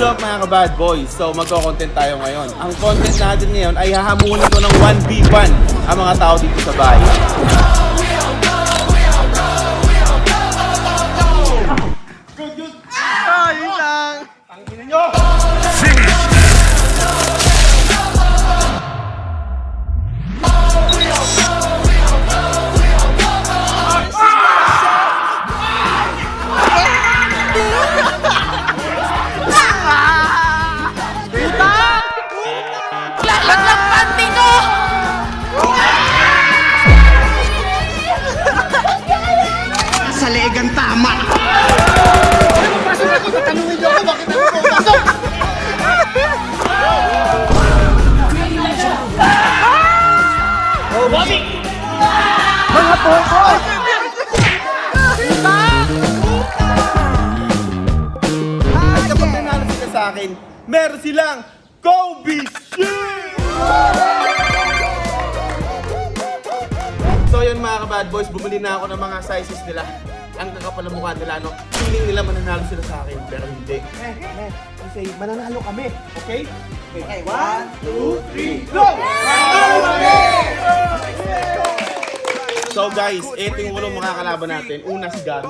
up mga ka-bad boys? So magko-content tayo ngayon. Ang content natin ngayon ay hahamunin ko ng 1v1 ang mga tao dito sa bahay. Good. Yun lang. Tangina nyo! Sa legang tama. Pasok ako, tatanungin nyo ako, bakit ako pasok? Bobby! Mga popo! At kapag nanalo sila sa akin, meron silang Kobe Shield! So yun mga ka-bad boys, bumili na ako ng mga sizes nila. Ang kakapal na mukha nila, no? Feeling nila mananalo sila sa akin, pero hindi. Kasi mananalo kami, okay? Okay, 1, 2, 3, go! Mananalo kami! So guys, ito yung walong mga kalaban natin. Una si Gary.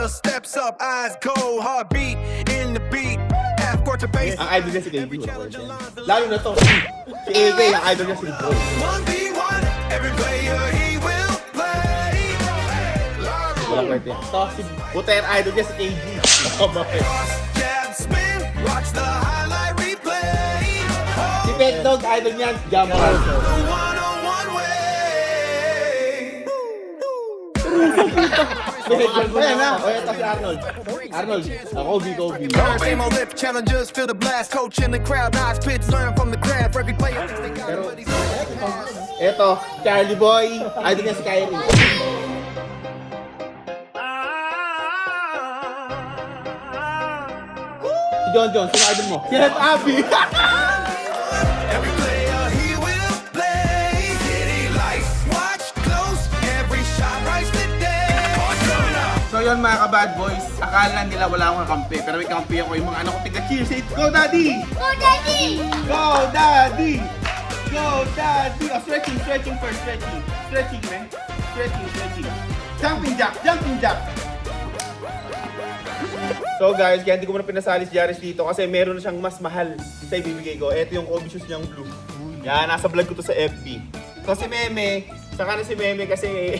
Steps up, eyes cold, heartbeat in the beat. Half court to base. Ang idol niya si KB. Lalo na to, si AK, ang idol niya si Bro. 1v1, every player he will play. Walang kwento yan. To, si Buter, idol niya si KG. Oh, bakit? Cross, jab, spin, watch the highlight replay. Si Pet Dog, idol niya, Jam The one-on-one way. Ayan na. O, ito si Arnold. Arnold, Kobe. Same old lip challengers, feel the blast. Coach in the crowd, nice pitch, learn from the craft. Every player thinks they got it, but he's Ito, Charlie Boy, idol niya si Kyrie. Si John, sino idol mo? Si Hef Abby. every player he will play. City lights, watch close. Every shot writes the day. So yun mga ka-bad boys, akala nila wala akong kakampi. Pero may kakampi ako yung mga anak ko tiga-cheer. Say, go daddy! Go, Daddy! Go daddy! Go daddy! Oh, stretching first, stretching. Stretching, man. Stretching. Jumping jack. So guys, kaya hindi ko muna pinasali si Jaris dito kasi meron na siyang mas mahal sa ibibigay ko. Ito yung Kobe shoes niyang blue. Yan, nasa vlog ko to sa FB. So si Meme, saka na si Meme kasi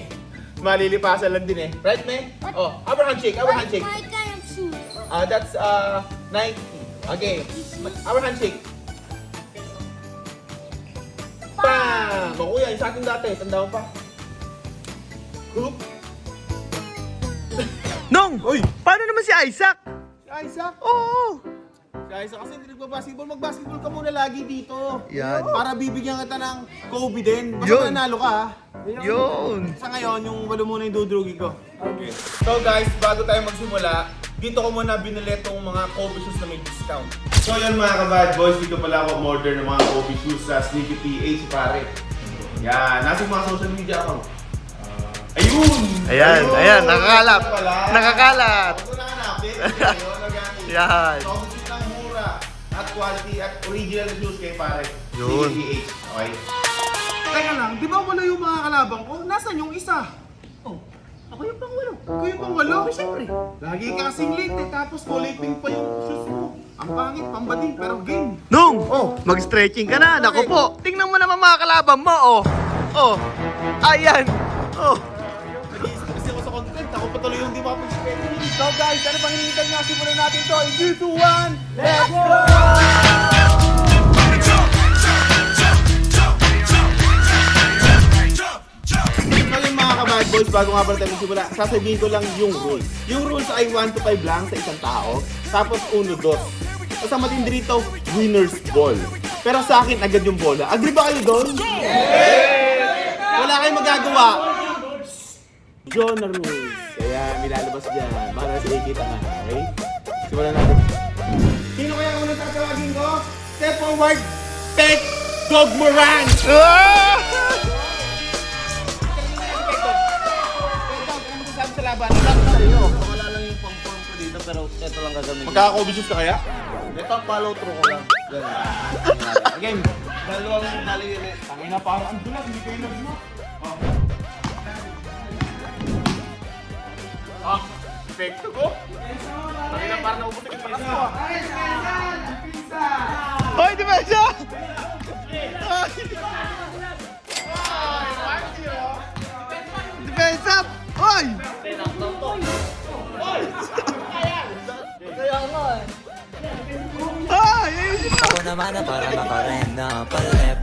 malilipasan lang din eh. Right, Me? Oh, our handshake. What my kind of shoes? That's 90. Okay, our handshake. Bam! O kuya, yung sa atin dati, tanda mo pa. Hoop. Nong! Uy! Paano naman si Isaac? Si Isaac? Oo! Si Isaac kasi hindi nagbabasketball. Mag-basketball ka muna lagi dito. Yan. Para bibigyan kita ng Kobe din. Basta Yun. nanalo ka ha. Yun! Sa ngayon, yung walo muna yung dudrugi ko. Okay. So guys, bago tayo magsimula, dito ko muna binili itong mga Kobe shoes na may discount. So yun mga ka-bad boys, dito pala ako order ng mga Kobe shoes sa Sneaky PH pare. Yan, nasa yung mga social media account. Ayun! Ayan, nakakalat. Wala. Nakakalat. Huwag ko na hanapin. Ayun, nag-aani. Yan. So, gusto lang mura at quality at original na shoes kay pare. Yun. Sneaky PH, okay? Teka lang, di ba wala yung mga kalabang ko? Nasaan yung isa? Ako yung pangwalo. Ikaw yung pangwalo? Siyempre. Lagi ka kasing late eh, tapos kulay pink pa yung shoes mo. Ang pangit, pambading, pero game. Nung! Oh. Mag-stretching ka na. Naku po. Tingnan mo naman mga kalaban mo, oh. Oh. Ayan. Oh. Nag-iisip kasi ako sa content, ako patuloy yung di makapag-spending. So guys, ano pang hinihintay nyo? Simulan natin to in 3, 2, 1, let's go! So yung mga ka-bad boys, bago nga pala tayo magsimula, sasabihin ko lang yung rules. Yung rules ay 1 to 5 lang sa isang tao, tapos 1, 2. Tapos ang matindi rito, winner's ball. Pero sa akin, agad yung bola. Agree ba kayo doon? Wala kayong magagawa. John rules. Kaya nilalabas dyan. Baka na si Ikita nga. Okay? Simulan natin. Sino kaya kung tatawagin ko? Step forward. Pet Dog Moran. Ah! Pet Dog, ano masasabi sa laban? Wala ko sa iyo. Wala lang yung pang-pang ko dito. pero ito lang gagamitin. Magkaka-Kobe shoes ka kaya? Ito, follow through ko lang. Ganun. Game. Dalawang maliit. Tangina parang ang dulas, hindi kayo nagmo. Ah, epekto ko. Tangina parang naubusin yung patas ko. Hoy, depensa! Depensa! Hoy! Kaya nga eh. Hoy! Ayusin mo! Ako naman na para makarem na palep.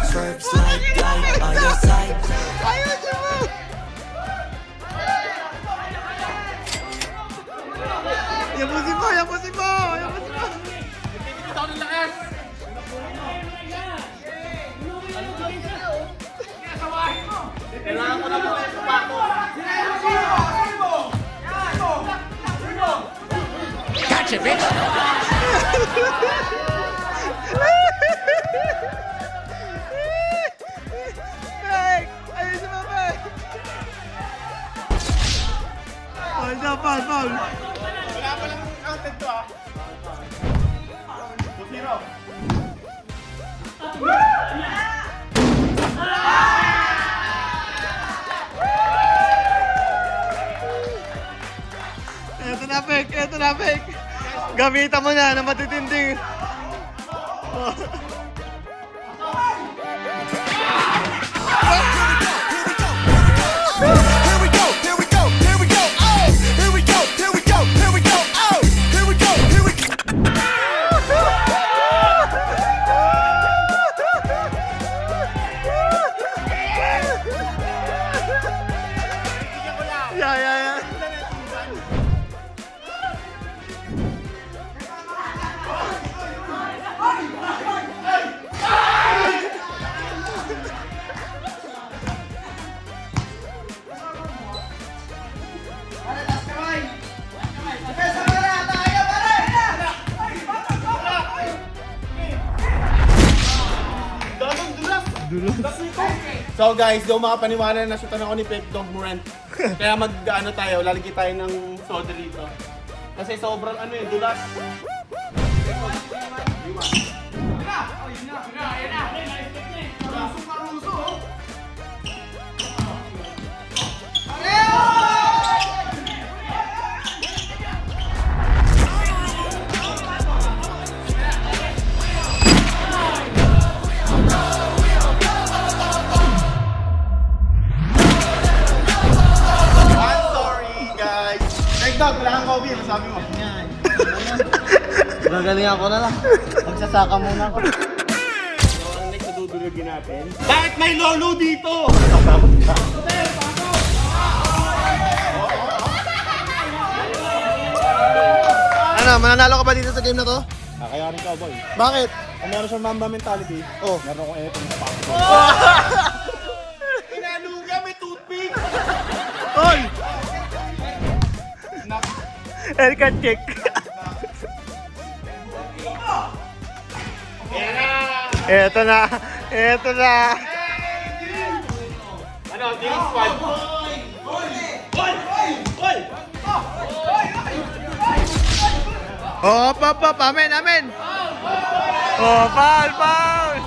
Swerve, slide, glide on your side. Ayusin mo! Yabusin mo! Yabusin mo! Yabusin mo! Ito ako ng lakas. Kailangan ko na muna yung supato. Meg! Ayusin mo, Meg! Foul na, foul, foul! Wala pa lang counted to ah. 2-0. Eto na, Pek! Eto na, Pek! Gamitan mo na matitinding. Here we go, here we go, here we go, oh! Here we go, here we go, here we go, oh! Here we go, here we go. Yeah, yeah, yeah. So guys, di ako makapaniwala na nasutan ako ni Pep Dog Morant. Kaya mag-ano tayo, lalagay tayo ng soda dito. Kasi sobrang ano eh, dulas. I'm sorry guys. Pep Dog, wala kang Kobe, masabi mo. Gagalingan ko na lang. Magsasaka muna ako. So, ang next na dudulugin natin. Bakit may lolo dito? Ano, mananalo ka ba dito sa game na to? Kakayarin ka, boy. Bakit? Kung meron siyang Mamba mentality, Oh. meron akong eto na pa. Inaluga, may toothpick! Hoy! Elkan check. Eto na. Eto na. Ano, team squad? Oh, pop. Amen, amen. Oh, foul, foul.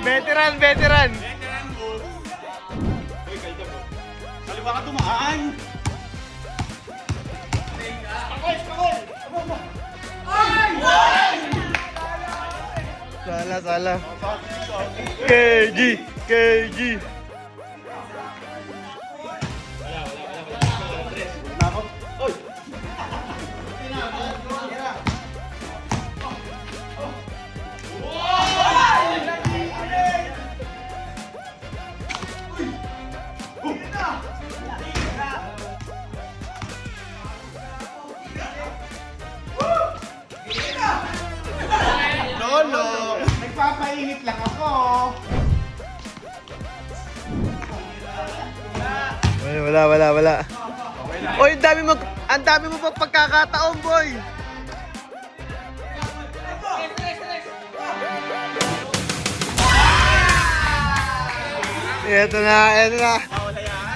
Veteran. Veteran moves. Uy, kalita bro. Kaliwa ka dumaan. Sala. KG. Uy! Lolo! Nagpapainit lang ako. Wala. Oy, ang dami mo pa pagkakataon, boy. Eto na.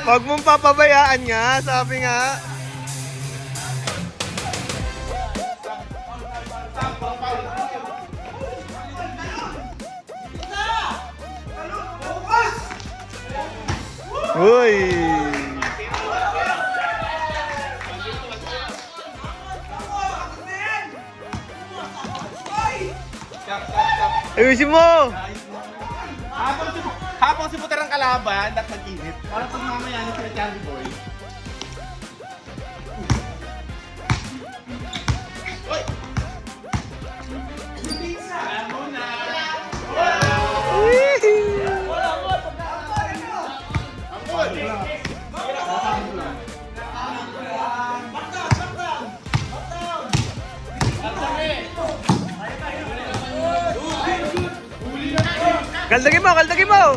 Huwag mong papabayaan nga, sabi nga. Uy! Ayusin mo! Habang si Puter ang kalaban, at nag-init. Para pag mamaya na sila Candy Boy. Uy! Ano na? Kaldagin mo! Kaldagin mo!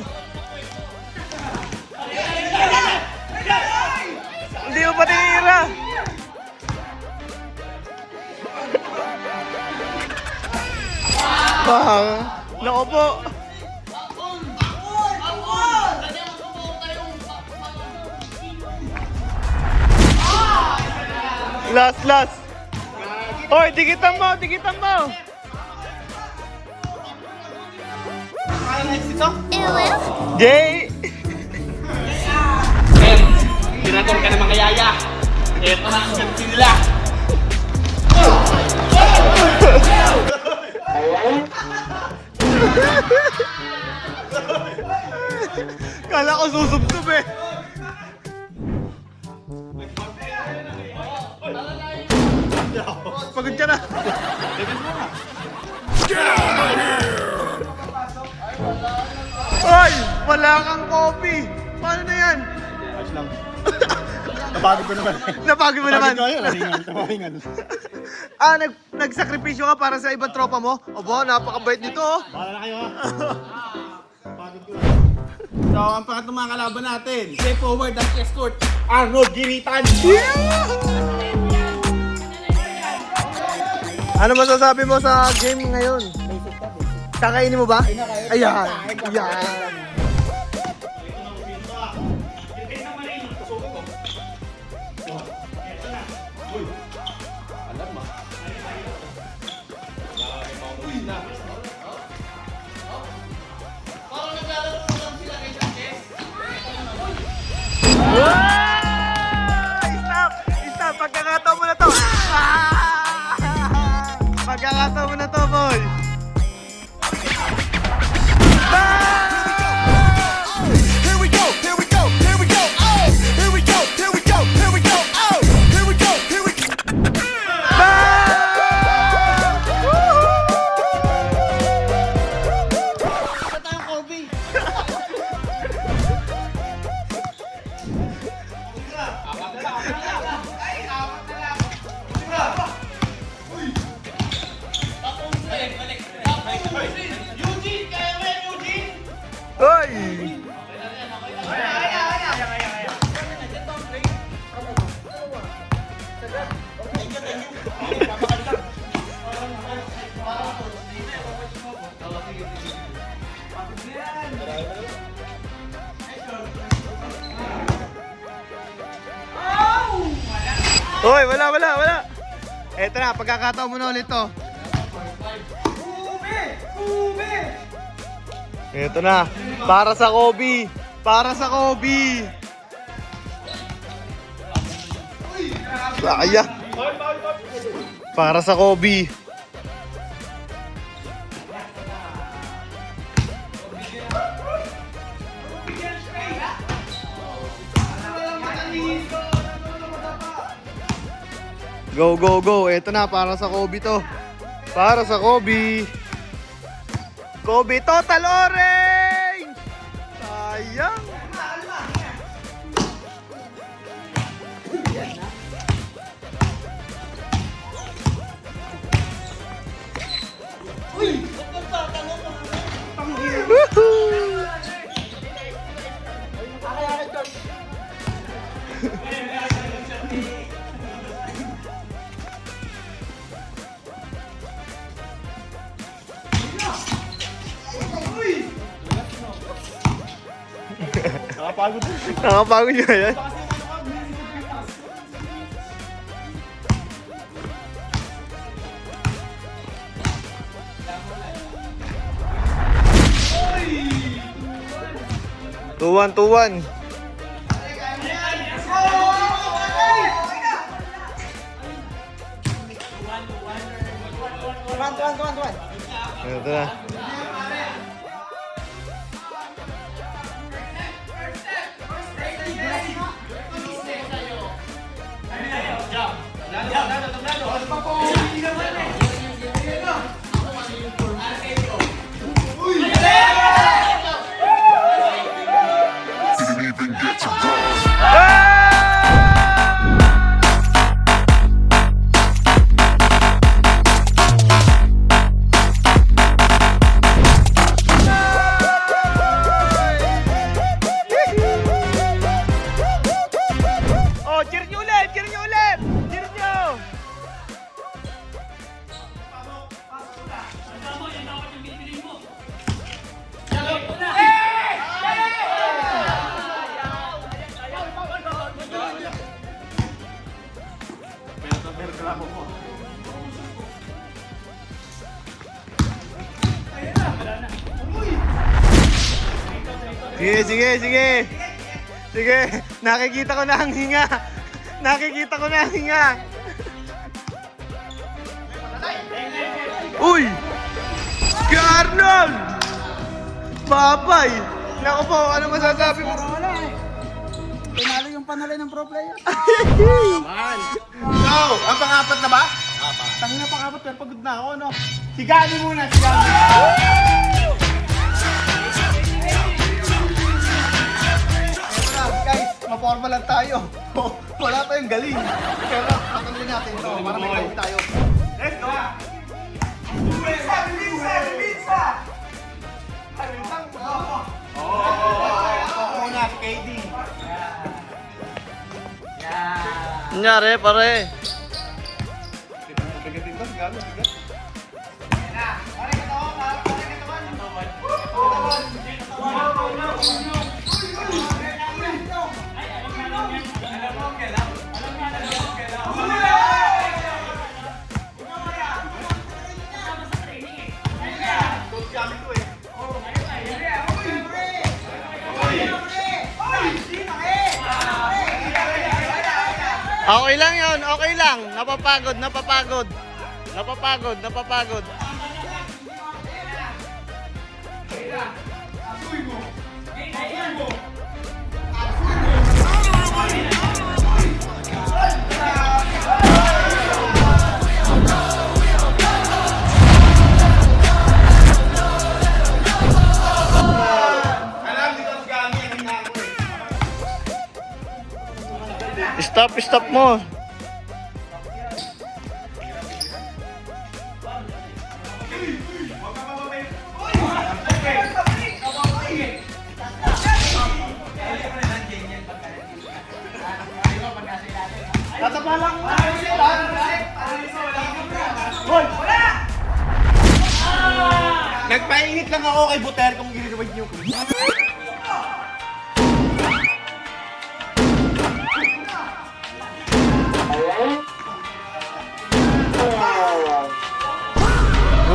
Hindi mo pa tinira! Nako po! Last, last! Hoy, dikitan mo! Dikitan mo! Ano next ito? Jay! Tinator ka naman kayaya. Eto na ang ganti nila. Kala ko susubsob eh! Pagod ka na! Ay! Wala kang coffee! Paano na yan? Ayos lang. Napagod ko naman. Napagod mo naman! Tawahingan. Nagsakripisyo ka para sa ibang tropa mo? Aba, napakabait nito oh! Bahala na kayo ha. Pagod ko na. So, ang pangatlong mga kalaban natin. Step forward at escort. Arnold Giritan. Ano masasabi mo sa game ngayon? Kakainin mo ba? Ayan! Ayan! Stop! Stop! Pagkakataon mo na to! Pagkakataon mo na to, boy! Here we go, here we go, here we go, oh! Here we go, here we go, here we go, oh! Here we go, here we go. Isa tayong Kobe. Hoy! Hoy, wala, wala, wala. Eto na, pagkakataon mo na ulit to. Eto na, para sa Kobe. Para sa Kobe. Sayang. Para sa Kobe. Go, go, go. Ito na, para sa Kobe to. Para sa Kobe. Kobe Total Orange! Sayang. Woohoo! Nakapagod din. Nakapagod nyo yan. Tuwan, tuwan. Ito na. Oh, cheer nyo ulit! Cheer nyo ulit! Cheer nyo! Sige, sige, sige! Sige, nakikita ko na ang hinga! Nakikita ko na ang hinga! Uy! Si Arnold! Papay! Naku po, ano masasabi mo? Tinalo yung panalo ng pro player. So, ang pang-apat na ba? Tangina pa kapat pero pagod na ako, no? Sigani muna, sigani. Guys, maporma lang tayo. Wala tayong galing. Pero patuloy natin ito para may galing tayo. Let's go! Una, si KD. Nangyari, pare. Bigatin to, sigani, bigat. Okay lang yun, okay lang. Napapagod, napapagod. Napapagod, napapagod. Stop mo. Tatapalang mo. Nagpainit lang ako kay Buter kung ginagawa niyo ko.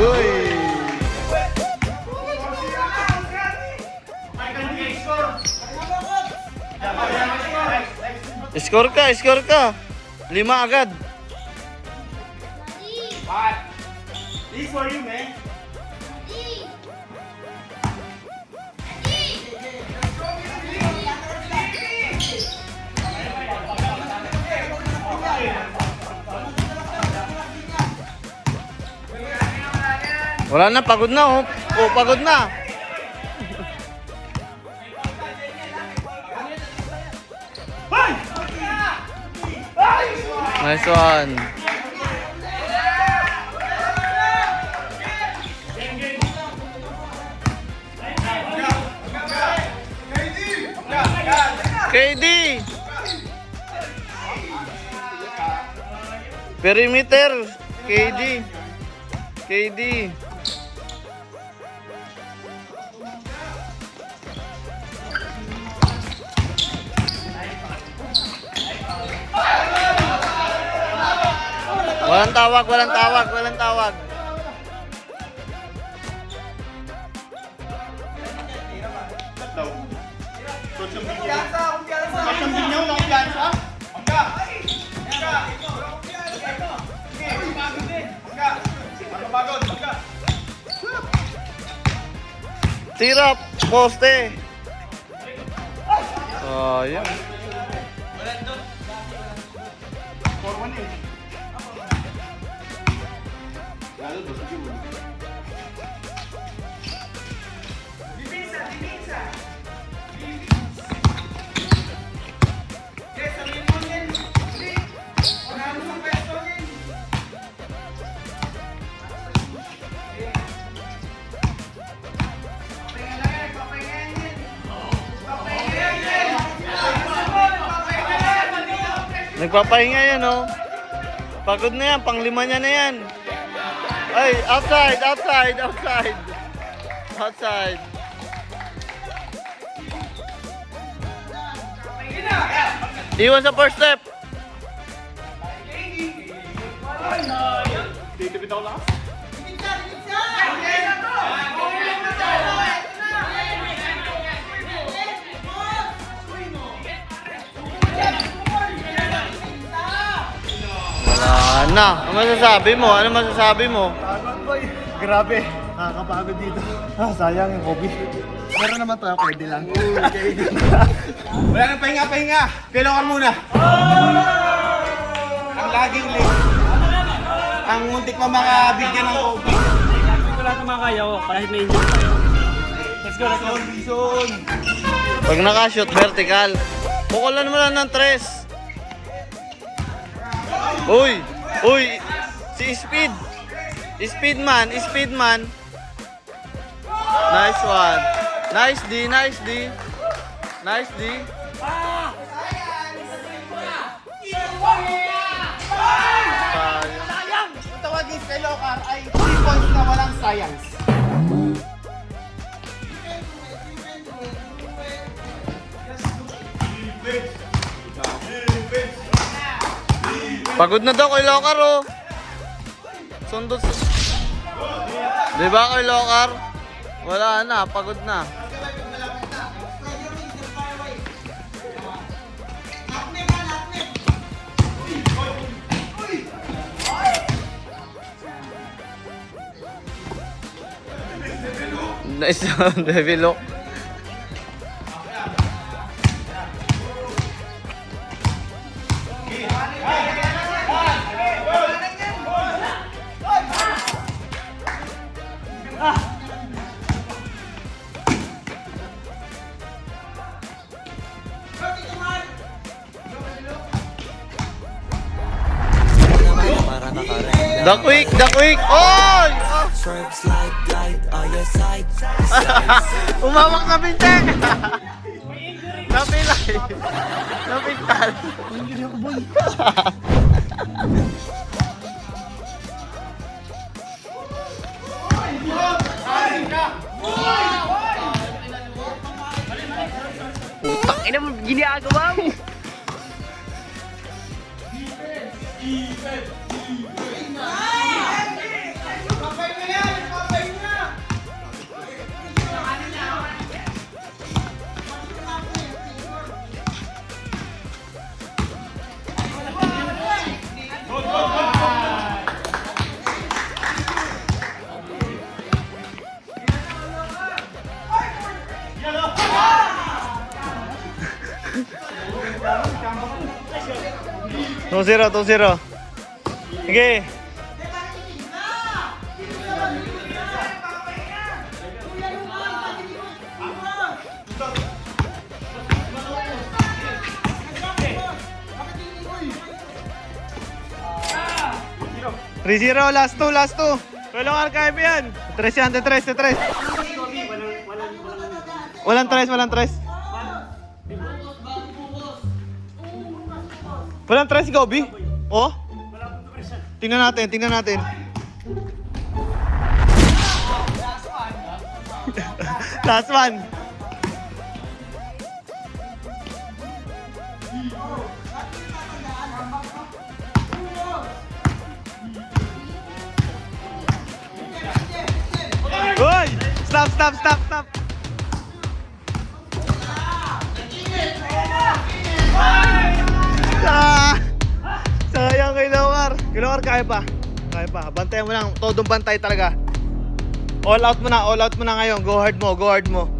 Uy. Score ka, score ka. 5 agad. This for you, man. Wala na, pagod na oh. Oh, pagod na. Nice one. KD. Perimeter. KD. KD. Walang tawag, walang tawag, walang tawag. Masambing niyo, kumpiyansa. Tirap, poste. Sayang. Nagpapahinga yan, oh. Pagod na yan, panglima niya na yan. Ay, outside, outside, outside. Outside. Iwan sa first step. Titipid ako lakas. Wala na. Ano masasabi mo? Ano masasabi mo? Pagod boy. Grabe. Nakakapagod dito. Sayang yung hobby. Meron naman tayo, pwede lang. Wala nang pahinga. Kailangan muna. Ang laging late. Ang muntik pa makabigyan ng hobby. Wala ka makakaya ko kahit may injury tayo. Let's go, let's go. Bison. Pag nakashoot, vertical. Bukulan mo lang ng tres. Uy! Uy! Si Speed! Speedman! Speedman! Nice one! Nice D! Nice D! Nice D! Sayang! Ang tawagin kay Lokar ay 3 points na walang science. Pagod na daw kay Lokar, oh. Sundot sa... Diba kay Lokar? Wala na, pagod na. Nice one, Devilo. Para nakarenda. The quick! The quick! Oy! Oh! Swerve, slide, glide on your side. Umawak na binteng! Napilay! Napintal! Putang ina mo, ginagawa mo. Two zero. Sige. Three zero, last two. Walang archive yan. Tres yan, tres. Walang tres. Walang tres, Gobi? Oh? Tingnan natin. Last one. Uy! Stop. Sayang kay Lokar. Kay Lokar, kaya pa. Kaya pa. Bantayan mo lang. Todong bantay talaga. All out mo na. All out mo na ngayon. Go hard mo. Go hard mo.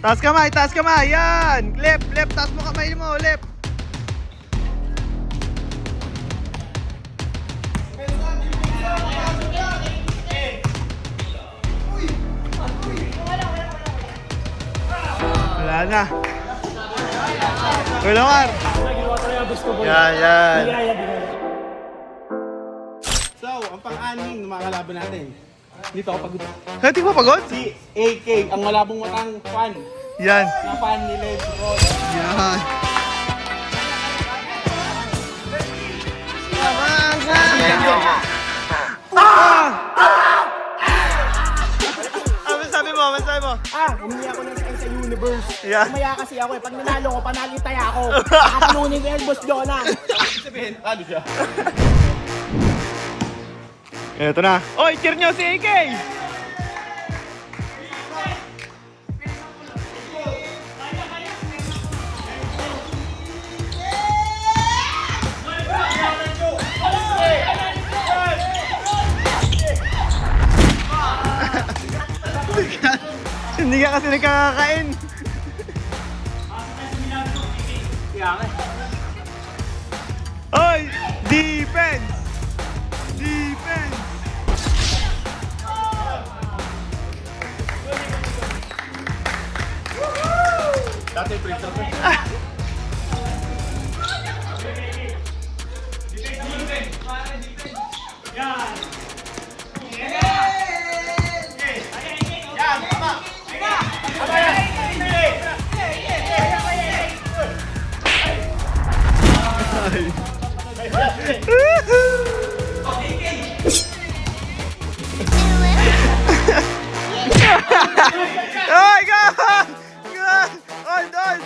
Taas kamay. Taas kamay. Yan. Left. Left. Taas mo kamay mo. Left. Wala na. Kulungan. Ginawa talaga gusto ko. Yan, yan. So, ang pang-anim ng mga kalaban natin. Dito ako pagod. Hindi ko pagod? Si AK, ang malabong matang fan. Yan. Na fan ni Lebron. Yan. Ano sabi mo? Ano sabi mo? Humingi ako ng sa universe. Yeah. Umaya kasi ako eh. Pag nanalo ko, panalitay ako. Nakatalunin ko yan, Boss Jonah. Sabihin, ano siya? Ito na. Oy, cheer nyo si AK! Hindi ka kasi nakakakain. Oy! Defense! Defense! Dati pressure ko. Oy, go! Go! Hold on!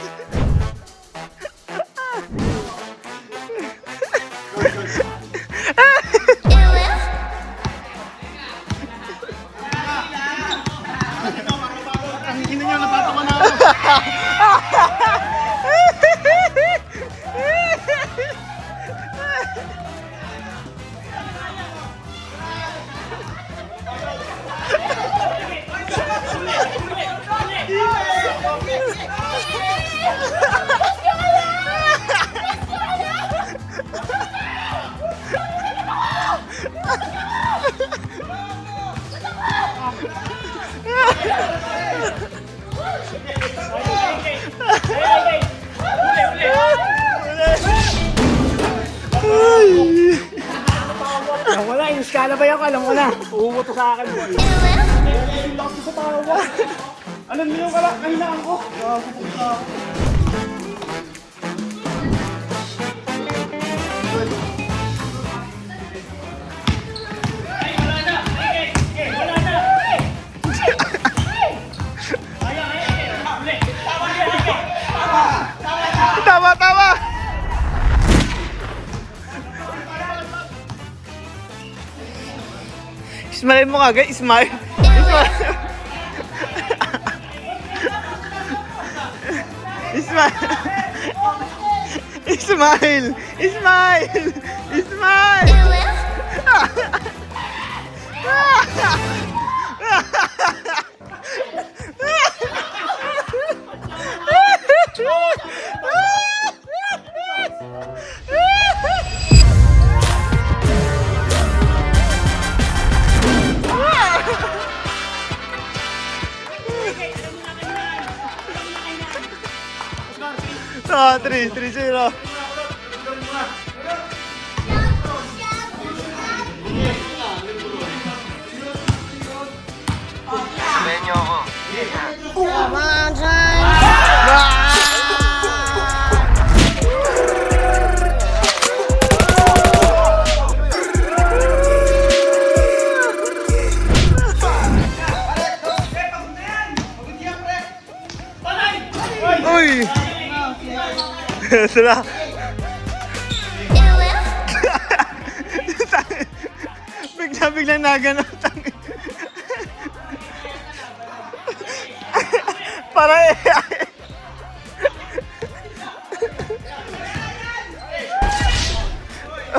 Ang ina niya, natatawa na ako. Wala, yung skala ba yan? Alam ko na. Uumo to sa akin, boy. Yung lakas sa tawa. Alam niyo yung kahinaan ko. Tama, tama! Smile mo kagad, smile. Smile. Smile. Smile. Smile. Ah, 3-0. Uy! Sila. Bigla-bigla na gano'n. Para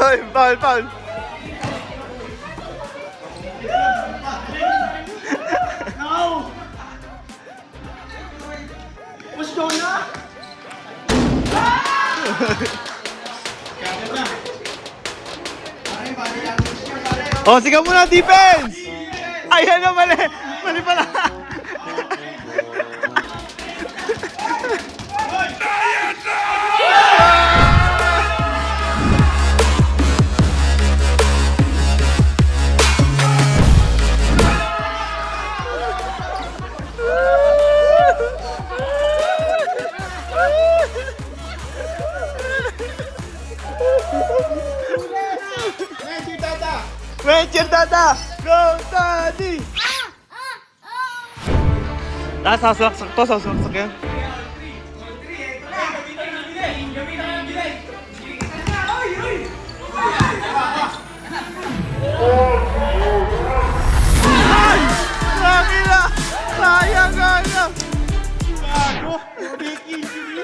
Oy, Foul, foul. No! Mas Jonah! Oh, sigaw muna, defense! Ayan na, mali. Mali pala. Venture, Dada! Go, Daddy! Sasalaksak to, sasalaksak yan. Ay! Grabe na! Sayang nga na! Bago! Big injury!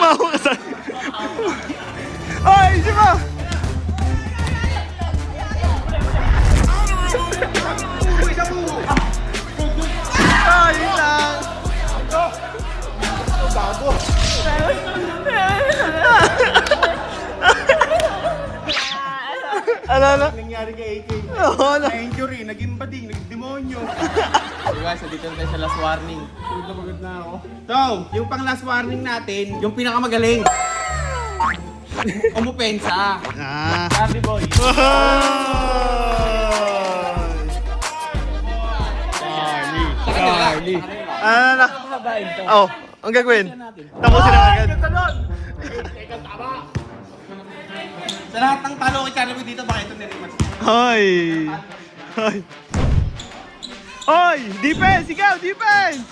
Mau ka sa... Ay, si Ma! Ay, lang! Ano? Nangyari kay AK. Oo, ano? Na-injury, naging bading, naging demonyo. Guys, dito na tayo sa last warning. Pagod na pagod na ako. So, yung pang last warning natin, yung pinakamagaling. Umupensa. Ah. Sabi boy. Carly. Ano na? Oh, ang gagawin? Tapusin na agad. Sa lahat ng talo kay Charlie dito, baka ito nilimas. Hoy! Hoy! Hoy! Defense! Ikaw! Defense!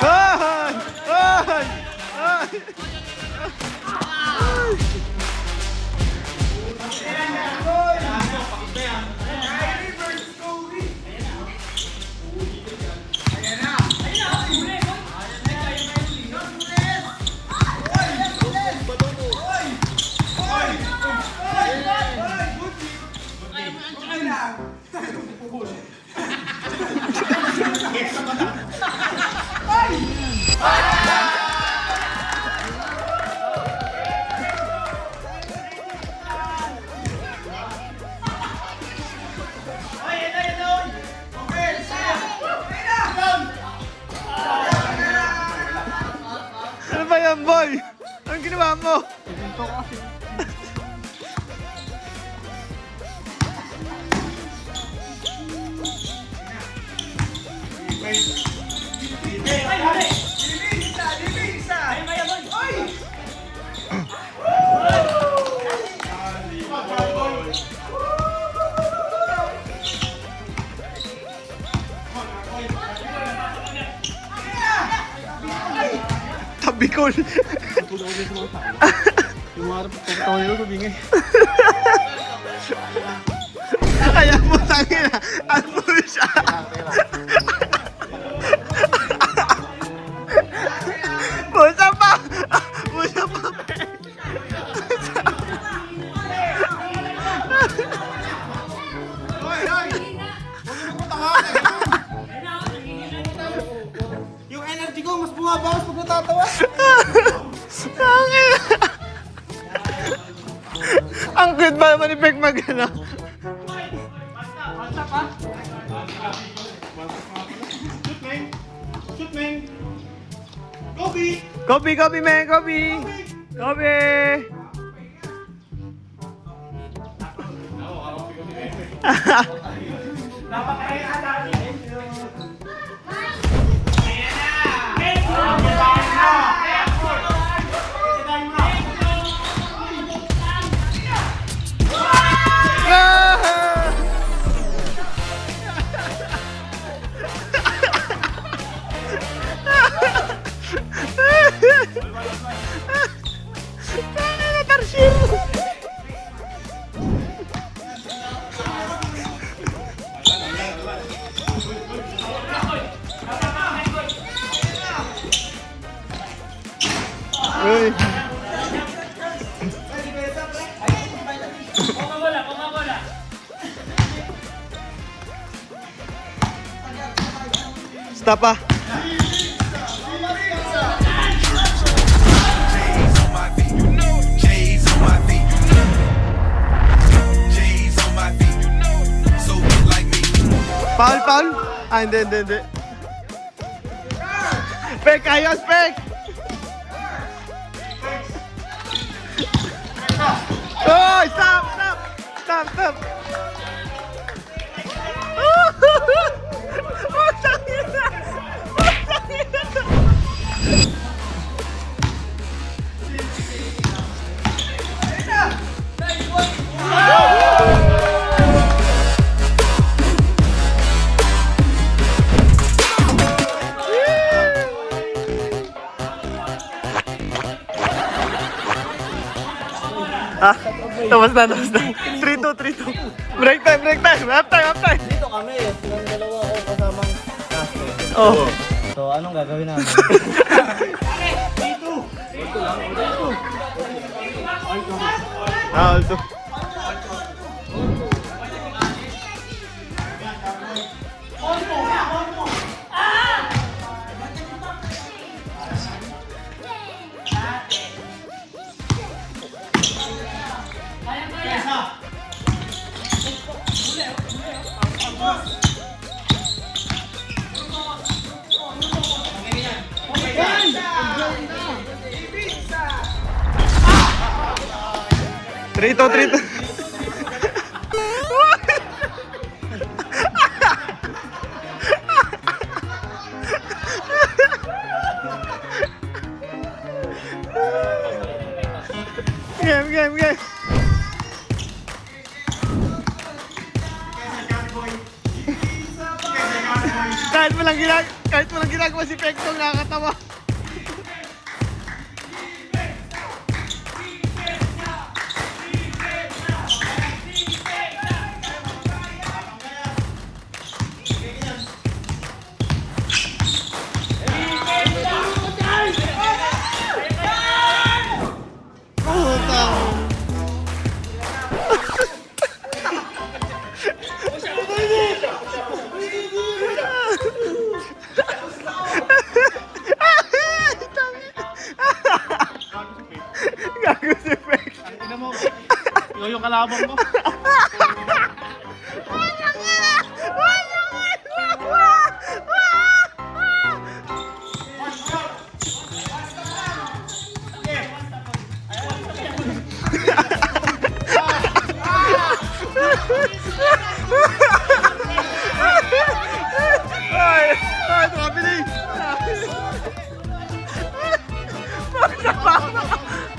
Hoy! Hoy! Hoy! Ano ba yan, boy? Anong ginawa mo? Tabikol. Yung mga pagkatawa nila, gabingay. Kaya mo tangina. Ano siya? Pusa pa! Pusa pa! Yung energy ko, mas bumabawas pag natatawa. Tangina! Ang cute ba naman ni Pek Magana? Shoot, man! Shoot, man! Kobe! Kobe, Kobe, man, Kobe! Kobe! Uy. Stop ah. J's on my feet, you know. J's on my feet, you know. J's on my feet, you know. So get like me. Foul, foul. Ah, hindi, hindi, hindi. Pek, ayos, Pek! Oh, stop, stop! Stop, stop! Putang ina! Putang ina! Ah, tapos na, tapos na. 3-2, 3-2. Break time, break time. Half time, half time. Dito kami, yung dalawa ko kasamang caster. Oh. So, anong gagawin namin? Ah, Aldo. Trito, trito. Game, game, game. Kahit mo lang ginagawa si Pekton, nakakatawa. Gago si Pek. Yung kalabang mo. Ay, ito kabilis.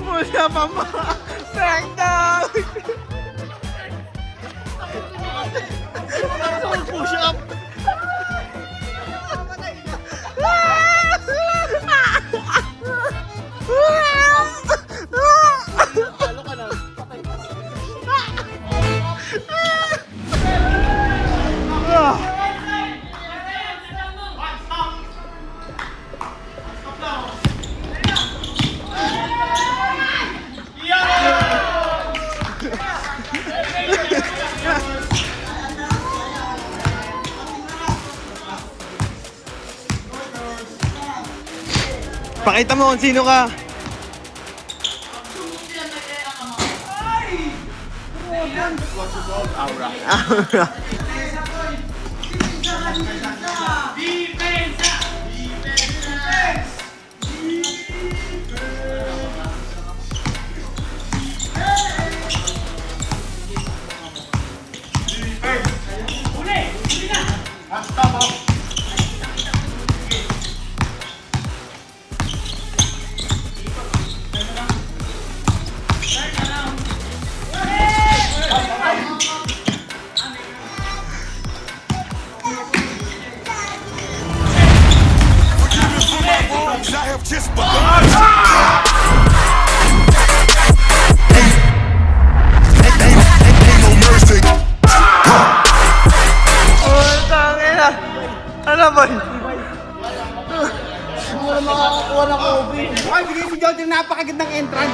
Pusa pa mo. Pekton! Push up. Pakita mo kung sino ka. Aura. I have just begun. napakagandang entrance.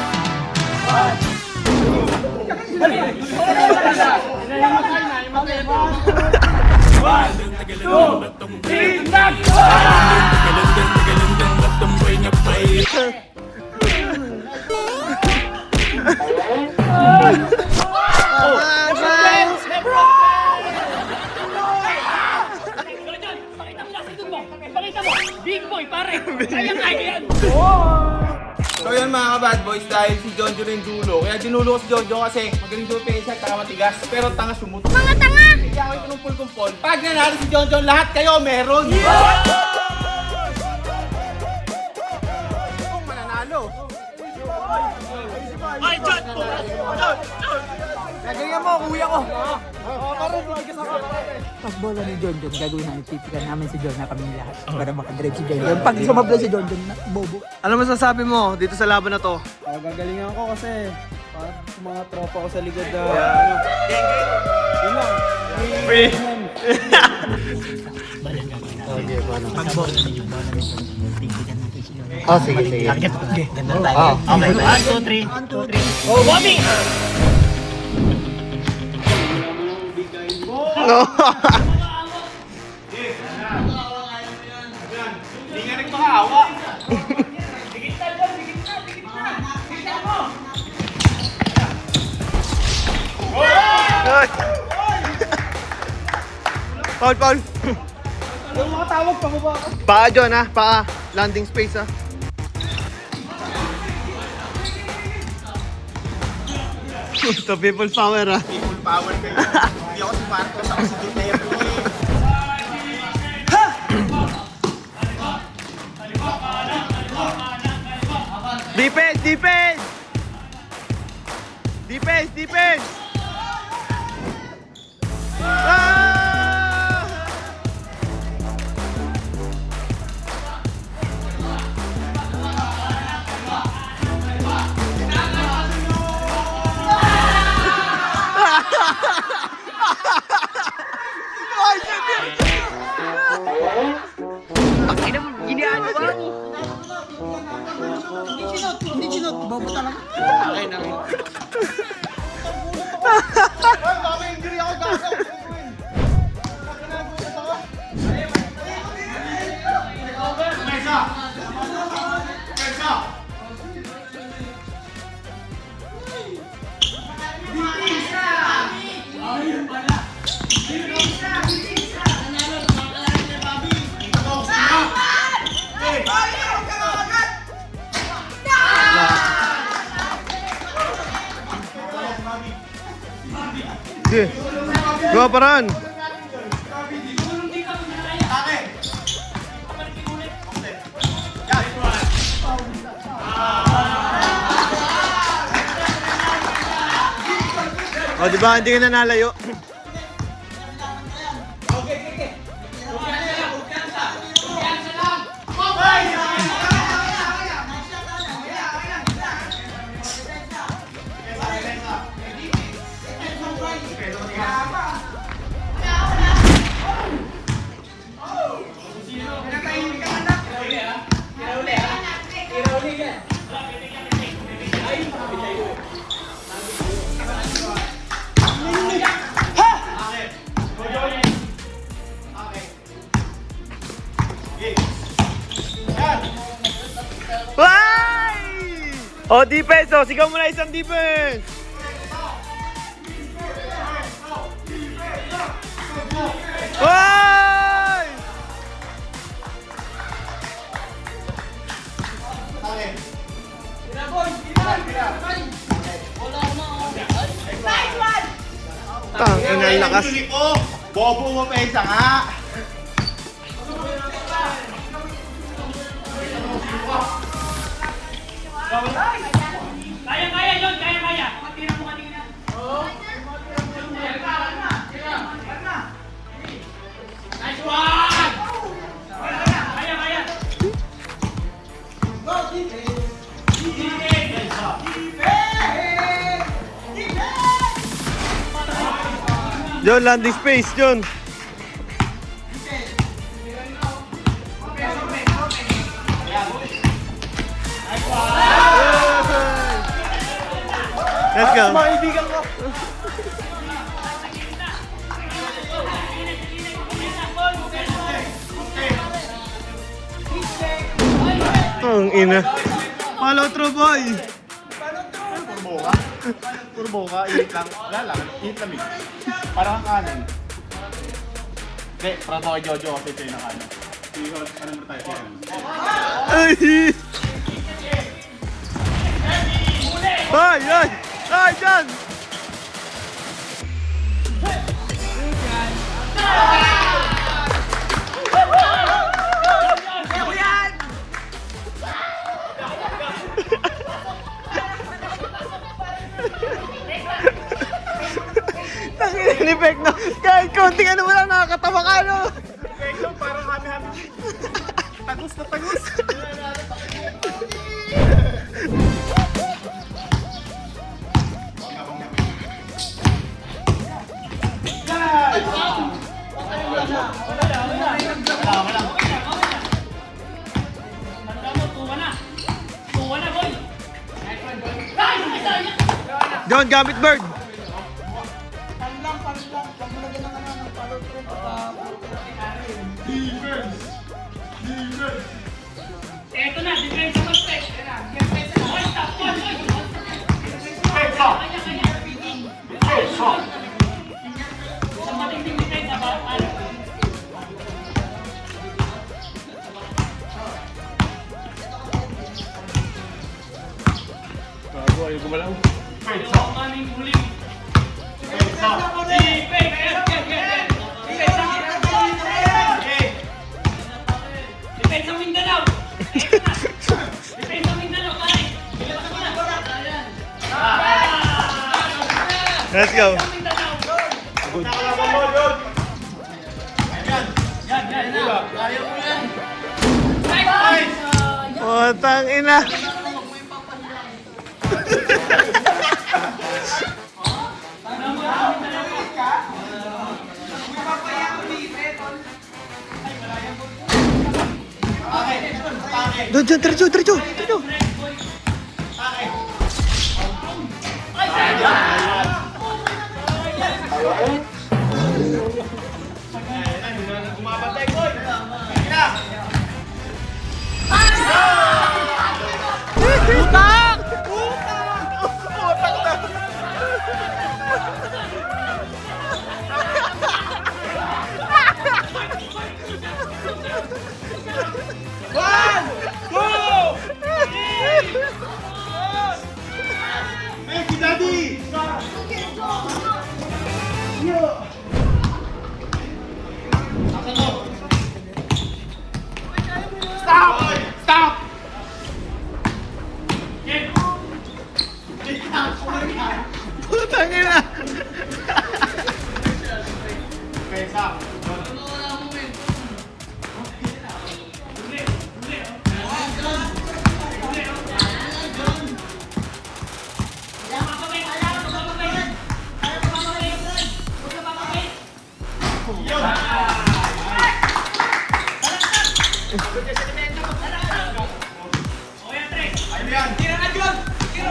Pakita mo! Big boy, pare! Kaya yan! So yun mga ka-bad boys, dahil si Jonjo rin dulo. Kaya dinulo ko si Jonjo kasi magaling dumpensa, taka matigas. Pero tanga sumuto. Mga tanga! Kaya ako yung kumpol-kumpol. Pag nanalo si Jonjo, lahat kayo meron! Kung mananalo. Ay, John! Gagalingan mo, kuya ko. Pag bola ni John John, gagawin namin, titikan namin si John na kami lahat para makadrive si John John. Pag sumabla si John John, bobo. Ano masasabi mo dito sa laban na to? Gagalingan ko kasi para sa mga tropa ko sa likod na ano. Yun lang. Free. Pag bola ni John, titikan natin si John. Oh, sige, sige. Ganda tayo. Okay, 1, 2, 3. Oh, Bobby! No. Hindi nga nagpakahawa. Ay. Paul, Paul. Yung mga tawag, pababa ka. Paa, John, ha? Paa. Landing space, ha? The people's power, ha? People power kayo. Hindi ako si Marcos, ako si Duterte. Defense! Defense! Defense! Defense! Ah! Ay, Sige. Gawa paraan. O, diba? Hindi ka na nalayo. Why? O, defense. O, sigaw mo na isang defense. Why? Tangin ang lakas. Bobo mo pensa nga. Kaya, John! Kaya! Tira mo kanina. Nice one! Kaya! John, landing space, John. Let's go. Mga kaibigan ko. Ang ina. Follow through, boy. Puro boka, init lang. Wala lang, init lamig. Parang ang kanin. Hindi, para to kay Jojo kasi ito yung nakaano. Ano mo tayo? Ay! Ay! Ay! Ay! Dyan! Tangina ni Beck, no? Kahit konting ano mo lang nakakatawa ka, no? Ito, parang hami-hami. Tagus na tagus. John, gamit bird! Eto na, depensa mo, Spek. One tap, one. Sa matinding depensa ba? Bago, ayaw gumalaw. Ayaw ang aming huling. Depensa Mindanao. Depensa Mindanao, pare. Let's go! Putang ina! Doon, dyan, diretso, diretso, diretso! Thank you, Daddy! Stop! Stop! Putang ina! Pesa.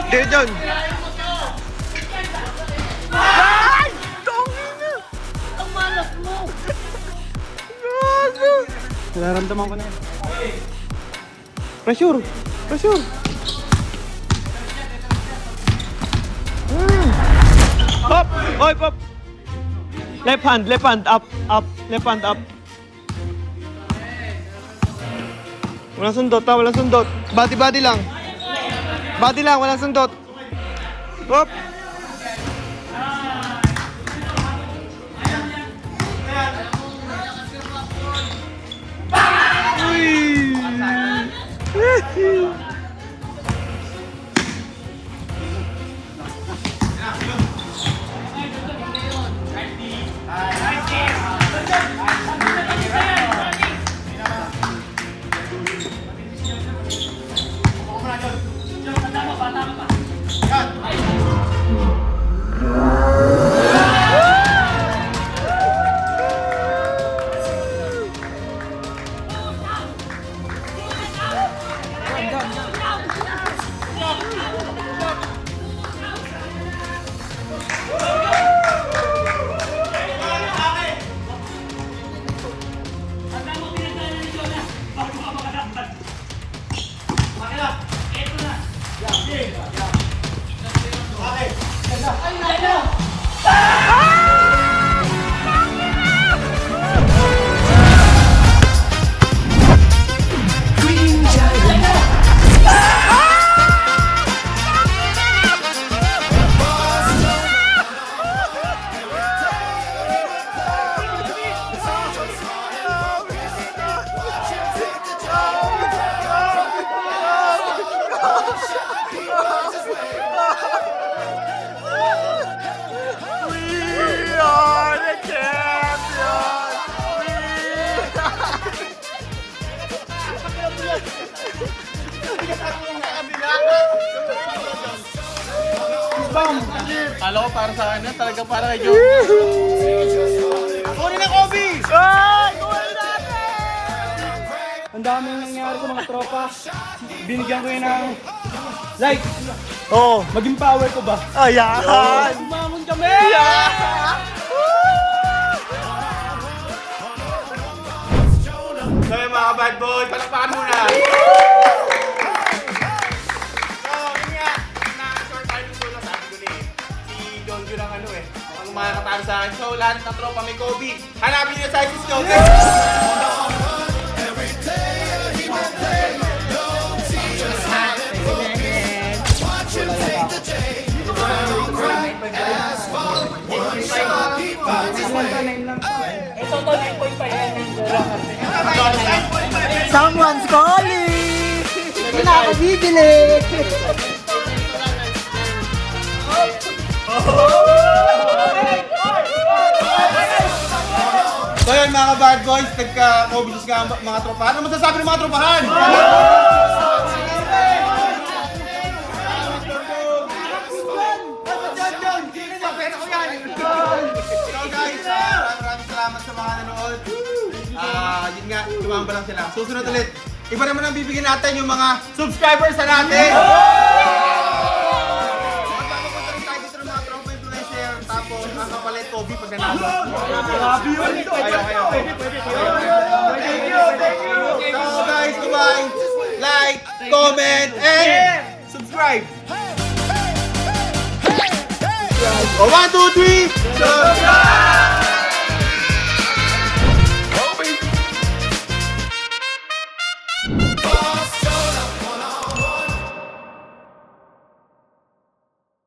Tira, John! Ay! Tangina! Ang malas mo! Gago! Nararamdaman ko na yan. Pressure! Pressure! Pop! Oy, pop! Left hand, up, up, left hand, up. Walang sundot, ha? Walang sundot. Body lang. Body lang, walang sundot. Hop! Uy! Bam! Kala ko para sa akin na, talaga para kay John. Kunin na, Kobe! Ang daming nangyari sa mga tropa. Binigyan ko yun ng like. Oh, Maging power ko ba? ayan! Umamon kami! So yung mga bad boy, palakpakan muna! So, yun nga, na short time ko na sabi ko na eh. Si John yun ang ano eh. Ang makakatalo sa akin. So, lahat ng tropa may Kobe. Hanapin niyo sa ISIS nyo. Someone's calling! Hindi na ako bibili! So yun mga bad boys, nagka-Kobe ka mga tropahan. Ano masasabi ng mga tropahan? So guys, maraming salamat sa mga nanood. Yun nga, tumamba lang sila. Susunod ulit. Iba naman ang bibigyan natin yung mga subscribers na natin. Magpapapunta rin tayo dito ng mga tropa influencer. Tapos, ang kapalit Kobe pag nanalo. Grabe yun! Ayaw. So guys, goodbye. Like, comment, and subscribe. Oh, 1, 2, 3.